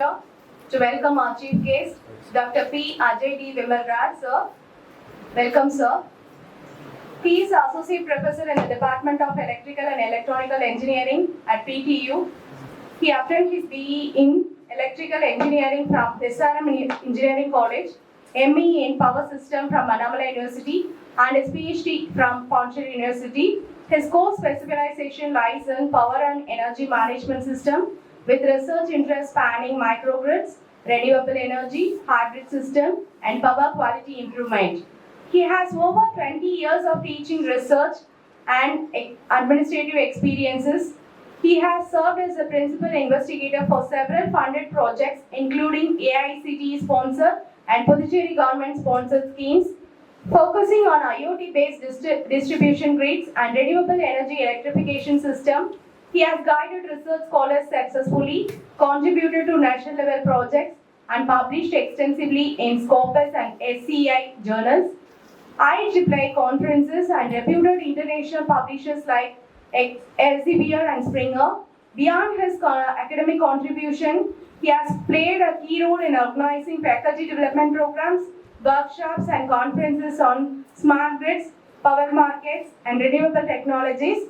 to welcome our chief guest, Dr. P. Ajay D. Vimalraj, sir. Welcome, sir. He is Associate Professor in the Department of Electrical and Electronical Engineering at PTU. He obtained his BE in Electrical Engineering from SRM Engineering College, ME in Power System from Annamalai University, and his PhD from Pondicherry University. His core specialization lies in Power and Energy Management System with research interests spanning microgrids, renewable energy, hybrid system, and power quality improvement. He has over 20 years of teaching, research, and administrative experiences. He has served as a principal investigator for several funded projects, including AICTE sponsored and Puducherry government sponsored schemes, focusing on IoT-based distribution grids and renewable energy electrification system. He has guided research scholars successfully, contributed to national level projects, and published extensively in Scopus and SCI journals, IEEE conferences, and reputed international publishers like Elsevier and Springer. Beyond his academic contribution, he has played a key role in organizing faculty development programs, workshops, and conferences on smart grids, power markets, and renewable technologies.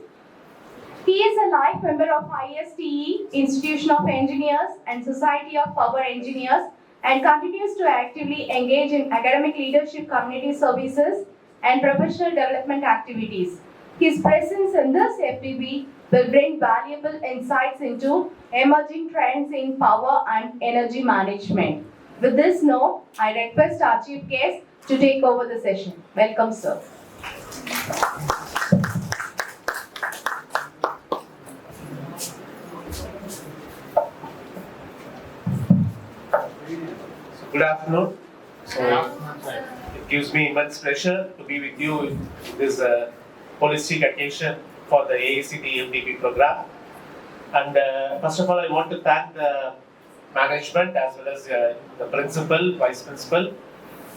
He is a life member of ISTE, Institution of Engineers, and Society of Power Engineers, and continues to actively engage in academic leadership, community services, and professional development activities. His presence in this FPB will bring valuable insights into emerging trends in power and energy management. With this note, I request our chief guest to take over the session. Welcome, sir. Good afternoon. It gives me immense pleasure to be with you in this holistic occasion for the AICTE MDP program. And first of all, I want to thank the management as well as the principal, vice principal,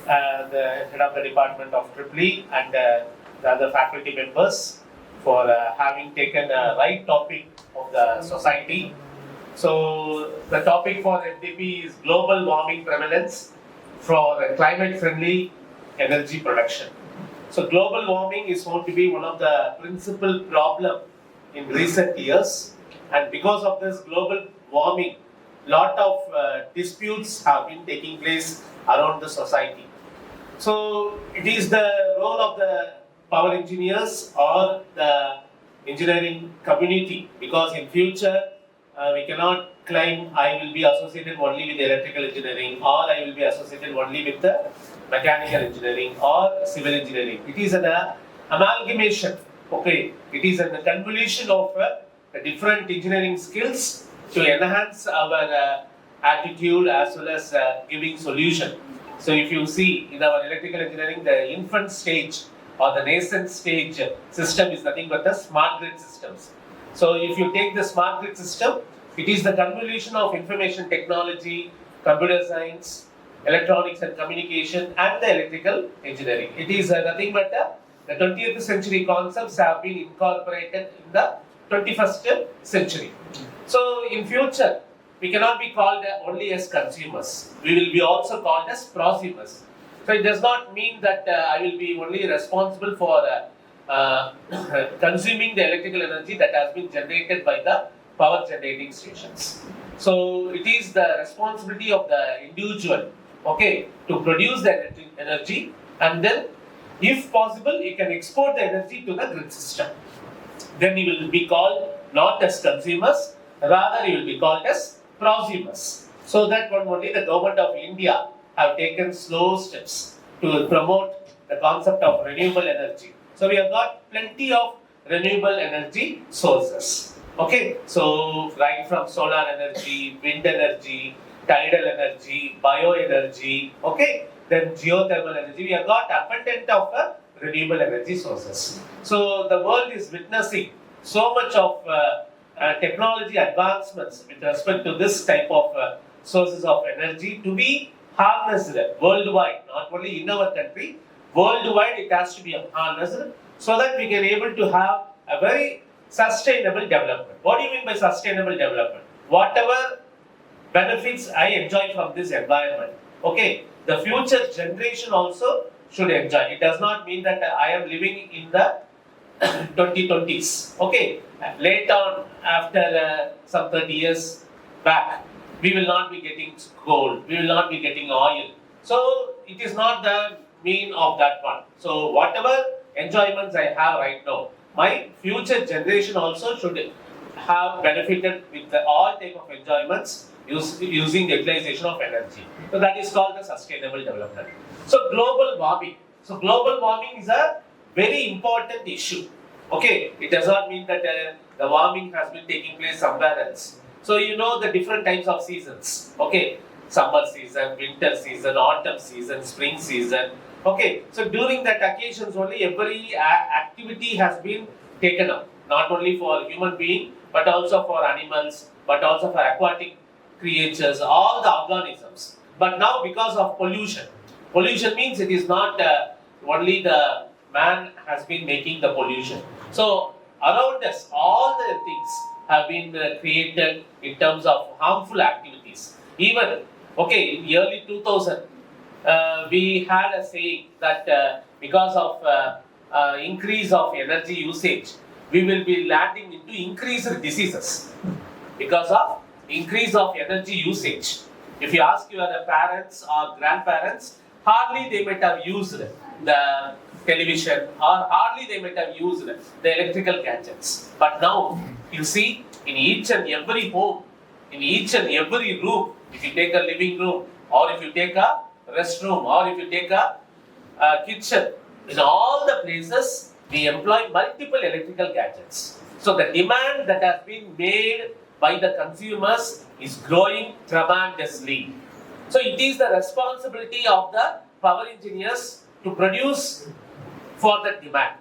the head of the department of EEE, and the other faculty members for having taken the right topic of the society. So the topic for MDP is global warming prevalence for climate-friendly energy production. So global warming is going to be one of the principal problem in recent years, and because of this global warming, lot of disputes have been taking place around the society. So it is the role of the power engineers or the engineering community, because in future we cannot claim I will be associated only with electrical engineering, or I will be associated only with the mechanical engineering or civil engineering. It is an amalgamation, okay? It is a convolution of the different engineering skills to enhance our attitude as well as giving solution. So if you see in our electrical engineering, the infant stage or the nascent stage system is nothing but the smart grid systems. So if you take the smart grid system, it is the convolution of information technology, computer science, electronics and communication, and the electrical engineering. It is nothing but the 20th century concepts have been incorporated in the 21st century. So in future, we cannot be called only as consumers. We will be also called as prosumers. So it does not mean that I will be only responsible for consuming the electrical energy that has been generated by the power generating stations. So it is the responsibility of the individual, okay, to produce the energy, and then if possible he can export the energy to the grid system. Then he will be called not as consumers, rather he will be called as prosumers. So that one only the government of India have taken slow steps to promote the concept of renewable energy. So we have got plenty of renewable energy sources. Okay, so right from solar energy, wind energy, tidal energy, bioenergy, okay, then geothermal energy, we have got abundant of renewable energy sources. So the world is witnessing so much of technology advancements with respect to this type of sources of energy to be harnessed worldwide, not only in our country, worldwide it has to be harnessed so that we can able to have a very sustainable development. What do you mean by sustainable development? Whatever benefits I enjoy from this environment. Okay, the future generation also should enjoy. It does not mean that I am living in the 2020s. Okay, later on, after some 30 years back, we will not be getting gold, we will not be getting oil. So it is not the mean of that one. So whatever enjoyments I have right now, my future generation also should have benefited with all type of enjoyments using the utilization of energy. So that is called the sustainable development. So global warming. So global warming is a very important issue. Okay, it does not mean that the warming has been taking place somewhere else. So you know the different types of seasons. Okay, summer season, winter season, autumn season, spring season. Okay, so during that occasions only every activity has been taken up, not only for human being but also for animals, but also for aquatic creatures, all the organisms. But now because of pollution, pollution means it is not only the man has been making the pollution. So around us, all the things have been created in terms of harmful activities. Even okay, in early 2000, we had a saying that because of increase of energy usage, we will be landing into increased diseases because of increase of energy usage. If you ask your parents or grandparents, hardly they might have used the television or hardly they might have used the electrical gadgets. But now you see in each and every home, in each and every room, if you take a living room or if you take a restroom or if you take a kitchen, in all the places we employ multiple electrical gadgets. So the demand that has been made by the consumers is growing tremendously. So it is the responsibility of the power engineers to produce for the demand.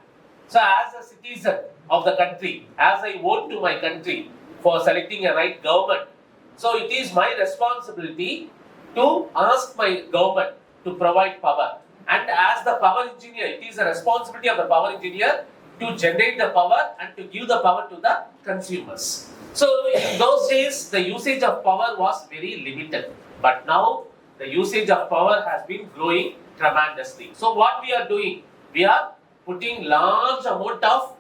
So as a citizen of the country, as I vote to my country for selecting a right government, so it is my responsibility to ask my government to provide power. And as the power engineer, it is the responsibility of the power engineer to generate the power and to give the power to the consumers. So in those days, the usage of power was very limited. But now, the usage of power has been growing tremendously. So what we are doing? We are putting large amount of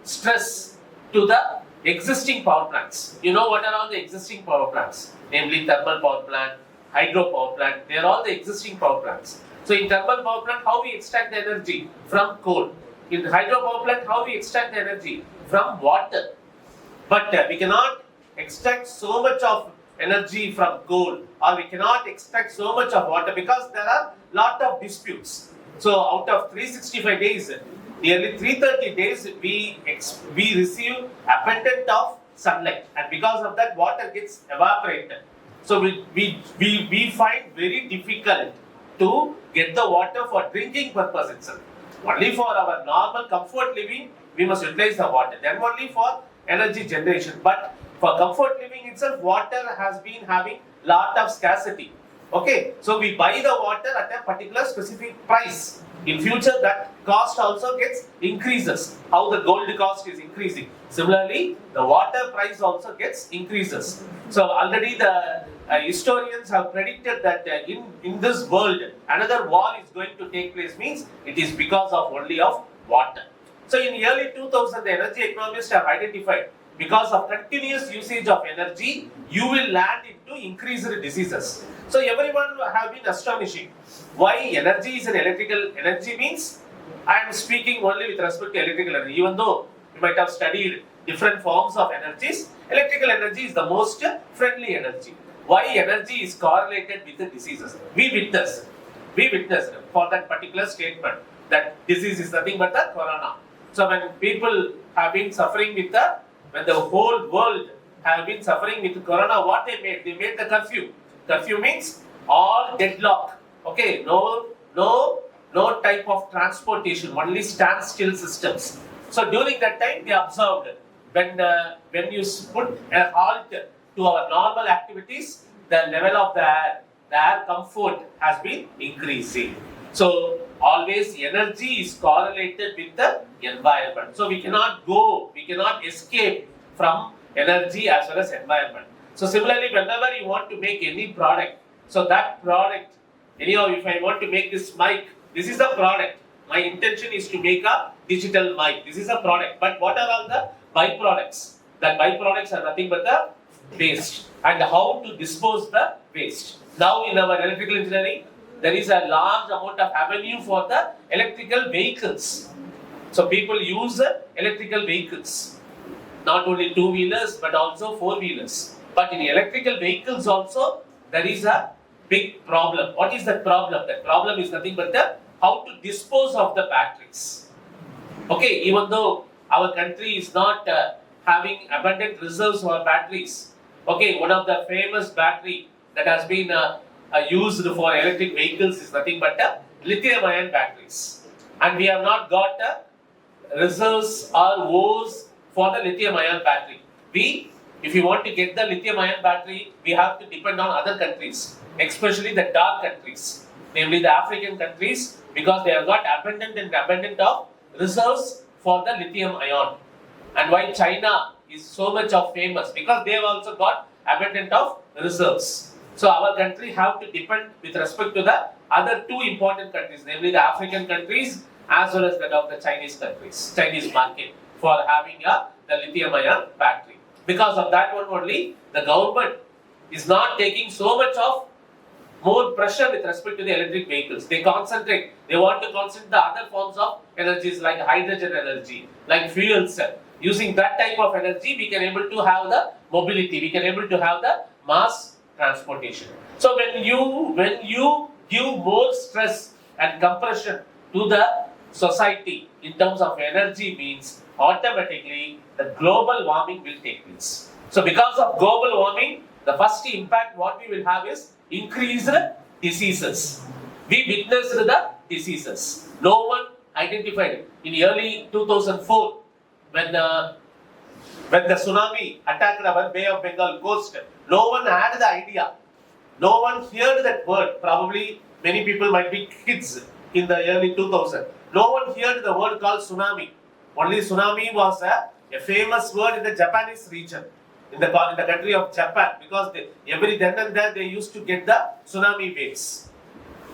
stress to the existing power plants. You know what are all the existing power plants? Namely thermal power plant, hydro power plant, they are all the existing power plants. So in thermal power plant, how we extract the energy? From coal. In hydro power plant, how we extract the energy? From water. But we cannot extract so much of energy from coal or we cannot extract so much of water because there are lot of disputes. So out of 365 days, nearly 330 days we receive abundant of sunlight and because of that water gets evaporated. So we find very difficult to get the water for drinking purpose itself. Only for our normal comfort living, we must utilize the water. Then only for energy generation. But for comfort living itself, water has been having lot of scarcity. Okay, so we buy the water at a particular specific price. In future, that cost also gets increases. How the gold cost is increasing. Similarly, the water price also gets increases. So already the historians have predicted that in this world, another war is going to take place. Means it is because of only of water. So in early 2000, the energy economists have identified because of continuous usage of energy, you will land into increased diseases. So everyone have been astonishing. Why energy is an electrical energy means I am speaking only with respect to electrical energy. Even though you might have studied different forms of energies, electrical energy is the most friendly energy. Why energy is correlated with the diseases? We witnessed for that particular statement that disease is nothing but the corona. So when people have been suffering with when the whole world have been suffering with corona, what they made? They made the curfew. Curfew means all deadlock. Okay, no type of transportation, only standstill systems. So during that time, they observed when you put a halt to our normal activities, the level of the air comfort has been increasing. So always energy is correlated with the environment. So we cannot escape from energy as well as environment. So similarly, whenever you want to make any product, so that product, anyhow, if I want to make this mic, this is a product. My intention is to make a digital mic. This is a product. But what are all the byproducts? The byproducts are nothing but the waste. And how to dispose the waste. Now in our electrical engineering, there is a large amount of avenue for the electrical vehicles. So people use electrical vehicles. Not only two-wheelers but also four-wheelers. But in electrical vehicles also, there is a big problem. What is that problem? That problem is nothing but the how to dispose of the batteries. Okay, even though our country is not having abundant reserves for batteries. Okay, one of the famous battery that has been used for electric vehicles is nothing but lithium-ion batteries. And we have not got reserves or woes for the lithium-ion battery. If you want to get the lithium-ion battery, we have to depend on other countries, especially the dark countries, namely the African countries, because they have got abundant of reserves for the lithium-ion. And why China is so much of famous? Because they have also got abundant of reserves. So our country have to depend with respect to the other two important countries, namely the African countries as well as that of the Chinese market for having the lithium-ion battery. Because of that one only, the government is not taking so much of more pressure with respect to the electric vehicles. They want to concentrate the other forms of energies like hydrogen energy, like fuel cell. Using that type of energy, we can able to have the mobility, we can able to have the mass transportation. So when you give more stress and compression to the society in terms of energy means automatically the global warming will take place. So because of global warming, the first impact what we will have is increased diseases. We witnessed the diseases. No one identified in early 2004 when the tsunami attacked our Bay of Bengal coast. No one had the idea. No one heard that word. Probably many people might be kids in the early 2000. No one heard the word called tsunami. Only tsunami was a famous word in the Japanese region, in the country of Japan, because every then and there they used to get the tsunami waves.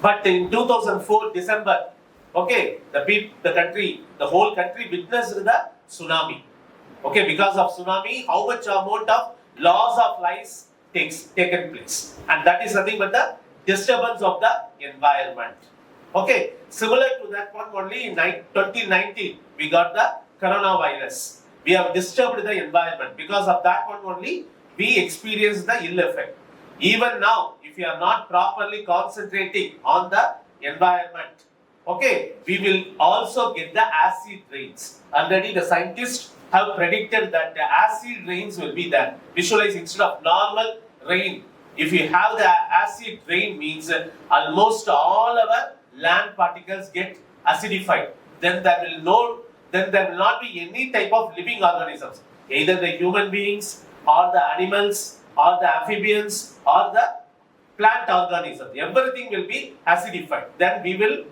But in 2004 December, okay, the whole country witnessed the tsunami. Okay, because of tsunami, how much amount of loss of lives taken place, and that is nothing but the disturbance of the environment. Okay, similar to that one only in 2019 we got the coronavirus. We have disturbed the environment. Because of that one only we experienced the ill effect. Even now, if you are not properly concentrating on the environment, okay, we will also get the acid rains. Already the scientists have predicted that the acid rains will be there. Visualize, instead of normal rain, if you have the acid rain means almost all our land particles get acidified. Then there will not be any type of living organisms, either the human beings or the animals or the amphibians or the plant organisms. Everything will be acidified. Then we will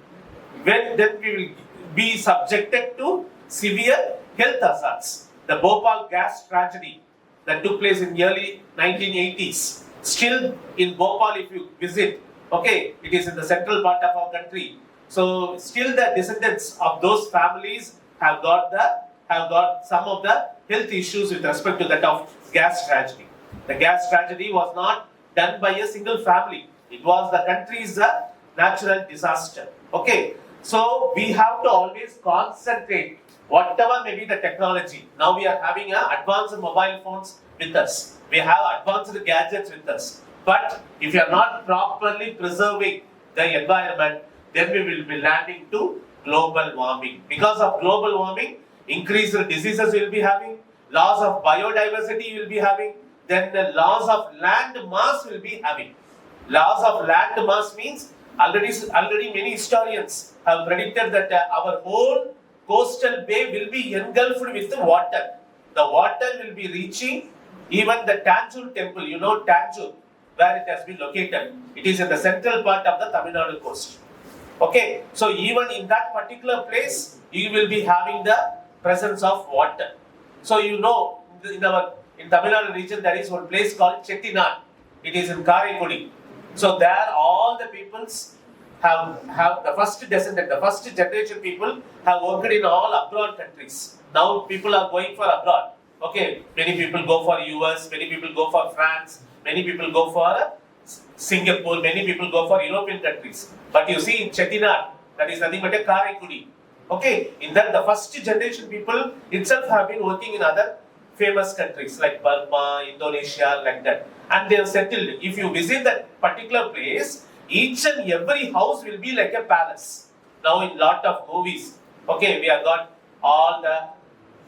be subjected to severe health hazards. The Bhopal gas tragedy that took place in early 1980s. Still in Bhopal, if you visit, okay, it is in the central part of our country. So still the descendants of those families have got some of the health issues with respect to that of gas tragedy. The gas tragedy was not done by a single family. It was the country's natural disaster. Okay, so we have to always concentrate, whatever may be the technology. Now we are having advanced mobile phones with us. We have advanced gadgets with us. But if you are not properly preserving the environment, then we will be landing to global warming. Because of global warming, increased diseases will be having, loss of biodiversity will be having, then the loss of land mass will be having. Loss of land mass means already many historians have predicted that our whole coastal bay will be engulfed with water. The water will be reaching even the Tanjore temple. You know Tanjore, where it has been located. It is in the central part of the Tamil Nadu coast. Okay, so even in that particular place, you will be having the presence of water. So you know, in our in Tamil Nadu region, there is one place called Chettinad. It is in Karaikudi. So there all the peoples have the first descendant, the first generation people have worked in all abroad countries. Now people are going for abroad. Okay, many people go for US, many people go for France, many people go for Singapore, many people go for European countries. But you see in Chettinad, that is nothing but a Karaikudi. Okay, in that the first generation people itself have been working in other famous countries like Burma, Indonesia, like that. And they have settled. If you visit that particular place, each and every house will be like a palace. Now in lot of movies, okay, we have got all the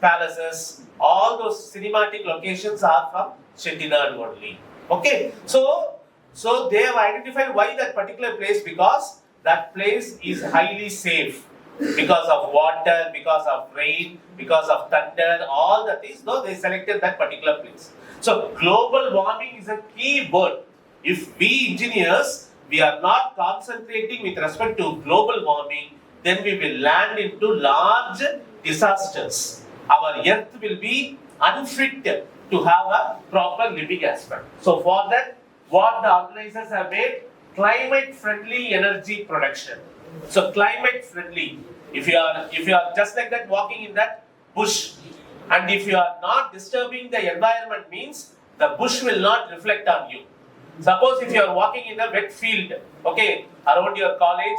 palaces, all those cinematic locations are from Chettinad only. Okay, so they have identified why that particular place, because that place is highly safe. Because of water, because of rain, because of thunder, all the things, no, they selected that particular place. So global warming is a key word. If we engineers, we are not concentrating with respect to global warming, then we will land into large disasters. Our earth will be unfit to have a proper living aspect. So for that, what the organizers have made, climate friendly energy production. So climate friendly. If you are just like that walking in that bush, and if you are not disturbing the environment, means the bush will not reflect on you. Suppose if you are walking in a wet field, okay, around your college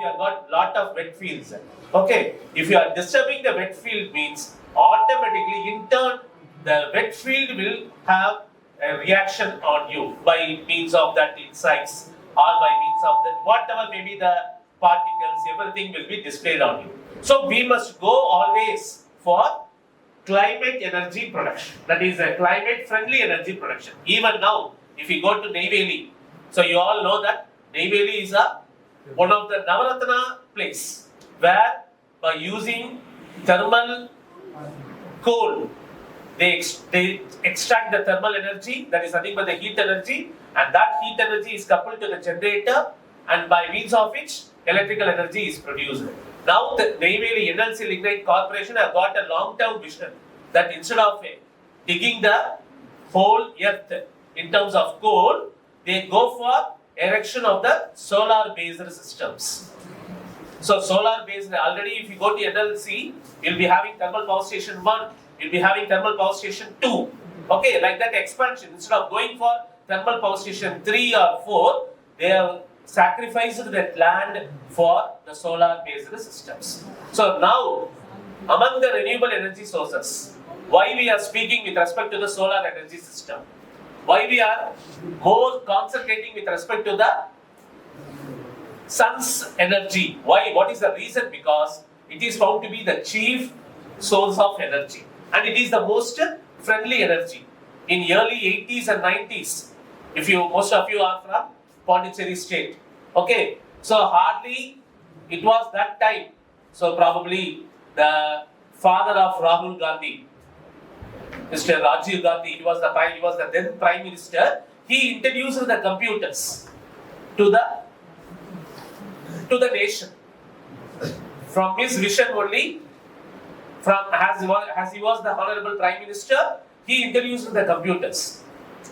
you have got lot of wet fields. Okay, if you are disturbing the wet field, means automatically in turn the wet field will have a reaction on you by means of that insects, or by means of that whatever may be the particles, everything will be displayed on you. So we must go always for climate energy production. That is a climate friendly energy production. Even now, if you go to Neyveli, so you all know that Neyveli is one of the Navaratna place where by using thermal coal, they extract the thermal energy, that is nothing but the heat energy, and that heat energy is coupled to the generator, and by means of which electrical energy is produced. Now the Neyveli NLC Lignite Corporation have got a long-term vision that instead of digging the whole earth in terms of coal, they go for erection of the solar-based systems. So solar-based, already if you go to NLC, you'll be having thermal power station 1, you'll be having thermal power station 2. Okay, like that expansion. Instead of going for thermal power station 3 or 4, they have sacrificed that land for the solar-based systems. So now, among the renewable energy sources, why we are speaking with respect to the solar energy system? Why we are more concentrating with respect to the sun's energy? Why? What is the reason? Because it is found to be the chief source of energy, and it is the most friendly energy. In early 80s and 90s, most of you are from Pondicherry state, okay, so hardly it was that time. So probably the father of Rahul Gandhi, Mr. Rajiv Gandhi, he was the then Prime Minister. He introduced the computers to the nation. From his vision only, as he was the Honorable Prime Minister, he introduced the computers.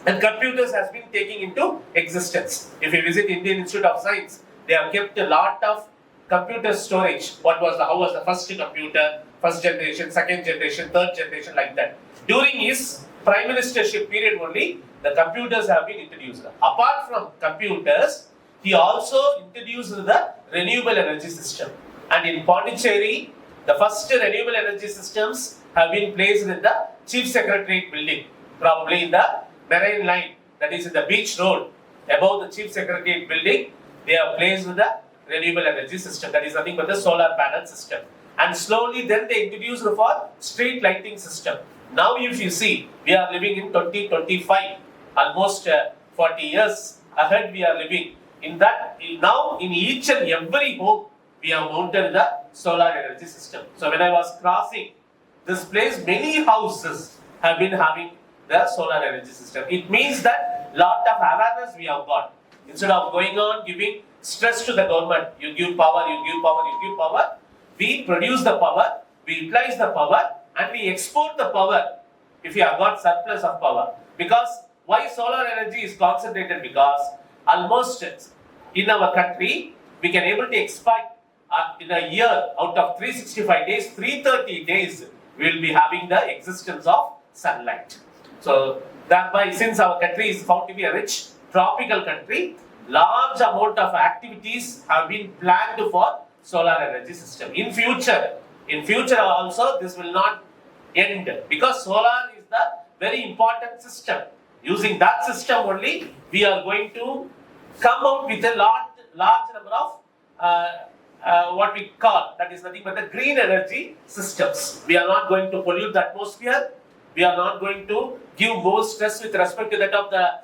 And computers has been taking into existence. If you visit Indian Institute of Science, they have kept a lot of computer storage. How was the first computer, first generation, second generation, third generation, like that. During his prime ministership period only, the computers have been introduced. Apart from computers, he also introduced the renewable energy system. And in Pondicherry, the first renewable energy systems have been placed in the Chief Secretariat building, probably in the Marine Line, that is in the beach road. Above the Chief Secretariat building, they have placed the renewable energy system, that is nothing but the solar panel system. And slowly then they introduced for street lighting system. Now if you see, we are living in 2025, almost 40 years ahead we are living. In that, now in each and every home, we have mounted the solar energy system. So when I was crossing this place, many houses have been having the solar energy system. It means that lot of awareness we have got. Instead of going on giving stress to the government, you give power, we produce the power, we utilize the power, and we export the power if you have got surplus of power. Because why solar energy is concentrated? Because almost in our country, we can able to expect in a year out of 365 days, 330 days we will be having the existence of sunlight. So thereby, since our country is found to be a rich tropical country, large amount of activities have been planned for solar energy system. In future also this will not end, because solar is the very important system. Using that system only, we are going to come out with a large number of what we call, that is nothing but the green energy systems. We are not going to pollute the atmosphere. We are not going to give more stress with respect to that of the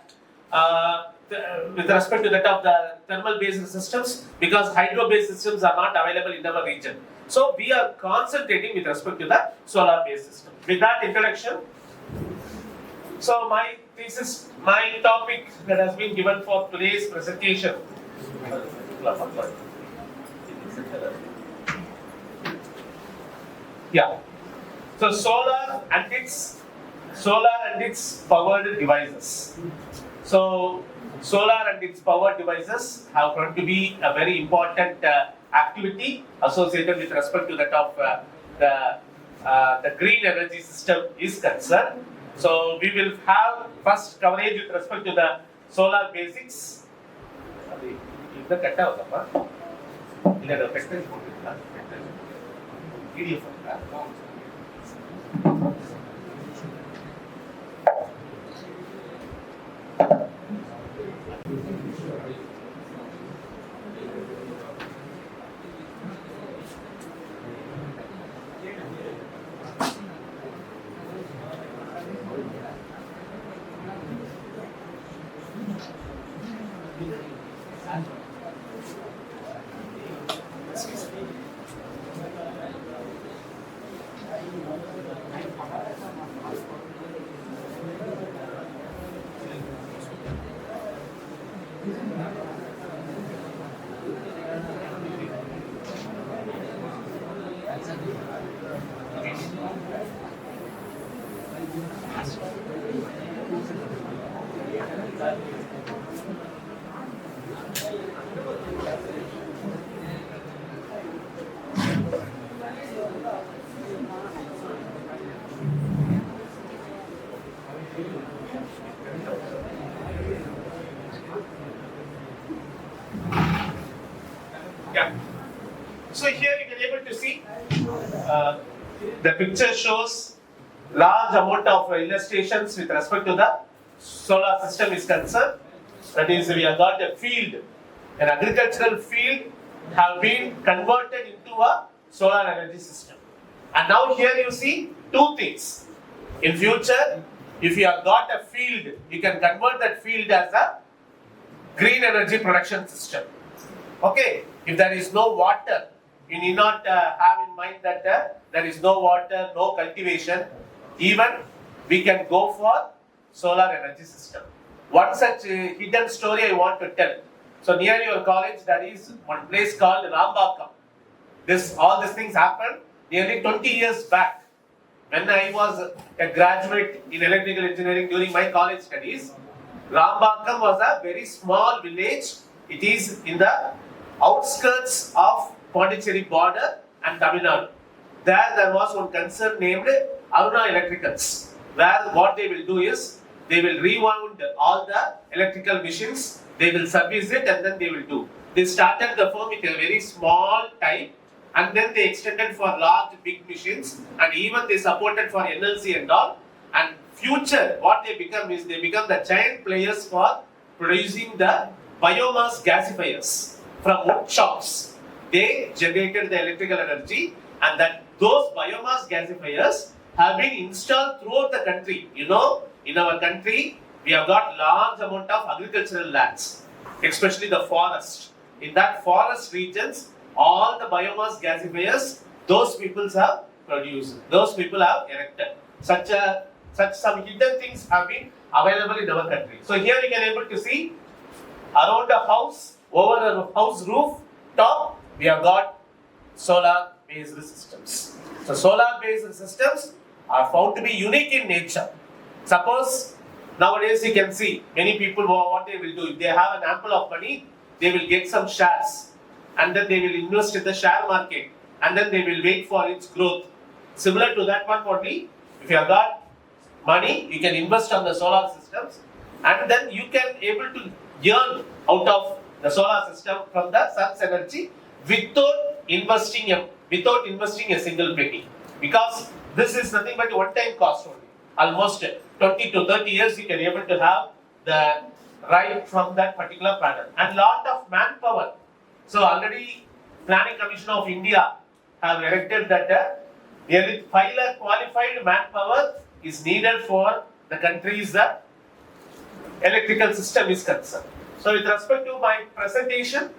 thermal based systems, because hydro based systems are not available in our region. So we are concentrating with respect to the solar based system. With that introduction, so my topic that has been given for today's presentation. Yeah. So solar and its powered devices. So solar and its powered devices have going to be a very important activity associated with respect to that of the green energy system is concerned. So we will have first coverage with respect to the solar basics. Yeah. So here you can able to see the picture shows large amount of illustrations with respect to the solar system is concerned. That is, we have got a field, an agricultural field have been converted into a solar energy system. And now here you see two things. In future, if you have got a field, you can convert that field as a green energy production system. Okay, if there is no water, you need not have in mind that there is no water, no cultivation, even we can go for solar energy system. One such hidden story I want to tell. So near your college there is one place called Rambakam. All these things happened nearly 20 years back. When I was a graduate in electrical engineering during my college studies, Rambakam was a very small village. It is in the outskirts of Pondicherry border and Tamil Nadu. There was one concern named Aruna Electricals, where what they will do is, they will rewound all the electrical machines, they will service it and then they will do. They started the firm with a very small type, and then they extended for large big machines, and even they supported for NLC and all. And future, what they become is, they become the giant players for producing the biomass gasifiers from wood shops. They generated the electrical energy, and that those biomass gasifiers have been installed throughout the country. You know, in our country, we have got large amount of agricultural lands, especially the forest. In that forest regions, all the biomass gasifiers, those people have produced, those people have erected. Such some hidden things have been available in our country. So here you can able to see around a house, over a house roof top, we have got solar based systems. So solar based systems are found to be unique in nature. Suppose nowadays you can see many people what they will do, if they have an ample of money, they will get some shares and then they will invest in the share market and then they will wait for its growth. Similar to that one only, if you have got money, you can invest on the solar systems and then you can able to earn out of the solar system from the sun's energy without investing a single penny, because this is nothing but a one-time cost only. Almost 20 to 30 years you can able to have the right from that particular panel and lot of manpower. So already Planning Commission of India have erected that nearly 5 lakh qualified manpower is needed for the country's electrical system is concerned. So with respect to my presentation,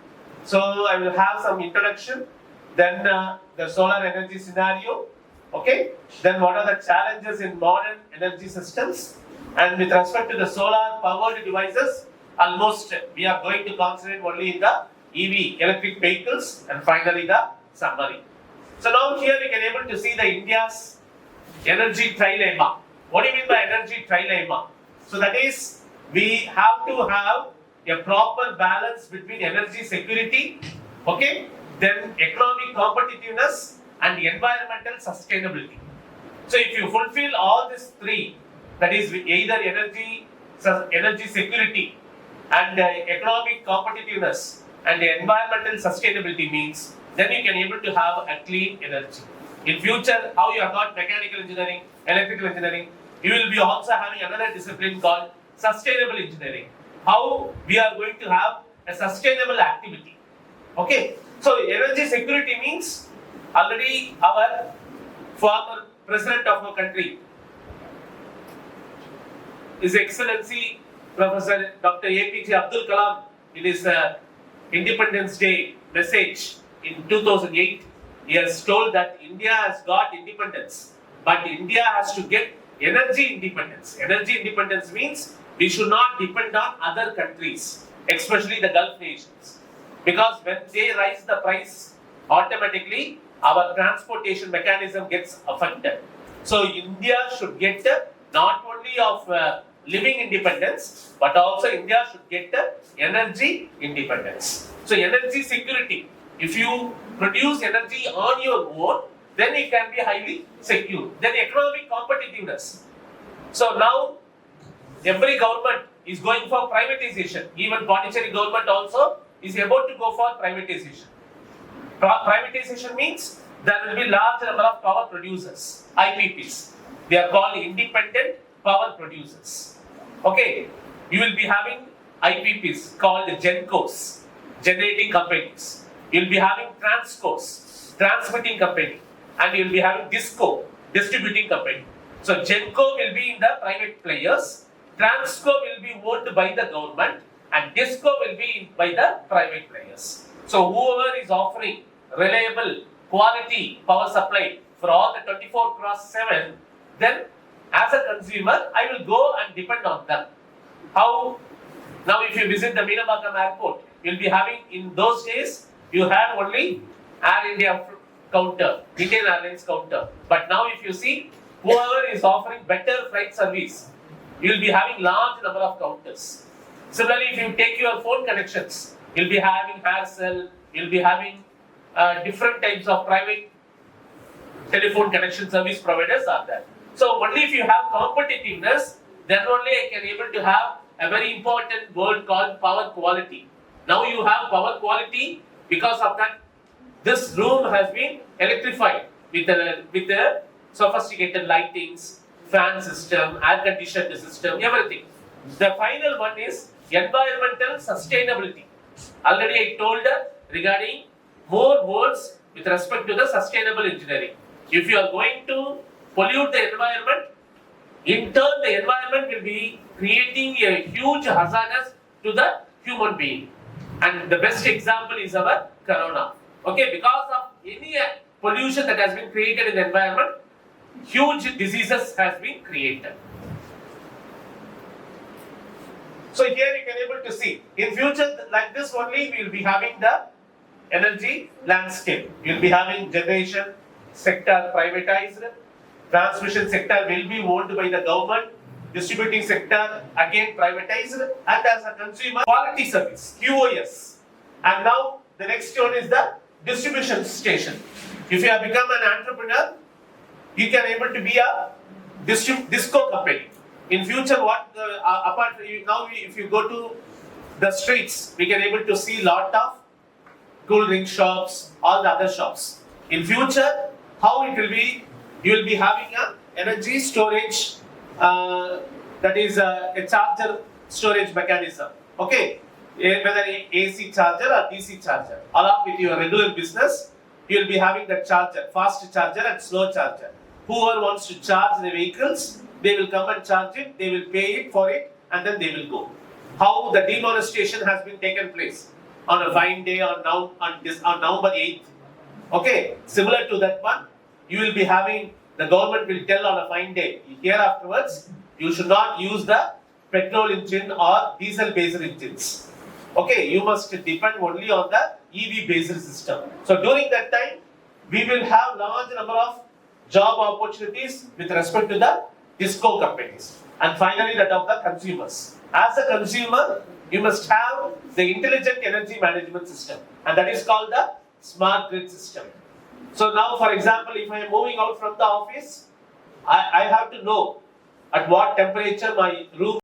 so I will have some introduction, then the solar energy scenario, okay, then what are the challenges in modern energy systems, and with respect to the solar powered devices, almost we are going to concentrate only in the EV, electric vehicles, and finally the summary. So now here we can able to see the India's energy trilemma. What do you mean by energy trilemma? So that is, we have to have a proper balance between energy security, okay, then economic competitiveness and environmental sustainability. So if you fulfill all these three, that is either energy security and economic competitiveness and environmental sustainability means, then you can able to have a clean energy. In future, how you have got mechanical engineering, electrical engineering, you will be also having another discipline called sustainable engineering. How we are going to have a sustainable activity. Okay, so energy security means already our former president of our country, His Excellency Professor Dr. APJ Abdul Kalam, in his Independence Day message in 2008, he has told that India has got independence, but India has to get energy independence. Energy independence means we should not depend on other countries, especially the Gulf nations, because when they raise the price, automatically our transportation mechanism gets affected. So India should get not only of living independence, but also India should get energy independence. So energy security, if you produce energy on your own, then it can be highly secure. Then economic competitiveness. So now every government is going for privatization. Even Pondicherry government also is about to go for privatization. Privatization means there will be large number of power producers, IPPs. They are called independent power producers. Okay, you will be having IPPs called GENCOs, generating companies. You will be having TRANSCOs, transmitting company, and you will be having DISCO, distributing company. So GENCO will be in the private players, TRANSCO will be owned by the government, and DISCO will be by the private players. So whoever is offering reliable, quality power supply for all the 24/7, then as a consumer, I will go and depend on them. How? Now if you visit the Meenambakam airport, you will be having, in those days, you had only Air India counter, Indian Airlines counter. But now if you see, whoever is offering better flight service, you will be having large number of counters. Similarly, if you take your phone connections, you will be having Aircel, you will be having different types of private telephone connection service providers are there. So only if you have competitiveness, then only I can able to have a very important word called power quality. Now you have power quality, because of that this room has been electrified with the sophisticated lightings, fan system, air conditioned system, everything. The final one is environmental sustainability. Already I told regarding more words with respect to the sustainable engineering. If you are going to pollute the environment, in turn the environment will be creating a huge hazardous to the human being. And the best example is our corona. Okay, because of any pollution that has been created in the environment, huge diseases has been created. So here you can able to see, in future like this only we will be having the energy landscape. We will be having generation sector privatized, Transmission sector will be owned by the government. Distributing sector again privatized, and as a consumer, quality service (QoS). And now the next one is the distribution station. If you have become an entrepreneur, you can able to be a disco company. In future, what if you go to the streets, we can able to see lot of cool drink shops, all the other shops. In future, how it will be? You will be having a energy storage, that is a charger storage mechanism. Okay, whether AC charger or DC charger, along with your regular business, you will be having the charger, fast charger and slow charger. Whoever wants to charge the vehicles, they will come and charge it. They will pay it for it, and then they will go. How the demonetization has been taken place on a fine day on November 8th. Okay, similar to that one, you will be having, the government will tell on a fine day, here afterwards, you should not use the petrol engine or diesel based engines. Okay, you must depend only on the EV based system. So during that time, we will have large number of job opportunities with respect to the disco companies. And finally, that of the consumers. As a consumer, you must have the intelligent energy management system, and that is called the smart grid system. So now, for example, if I am moving out from the office, I have to know at what temperature my room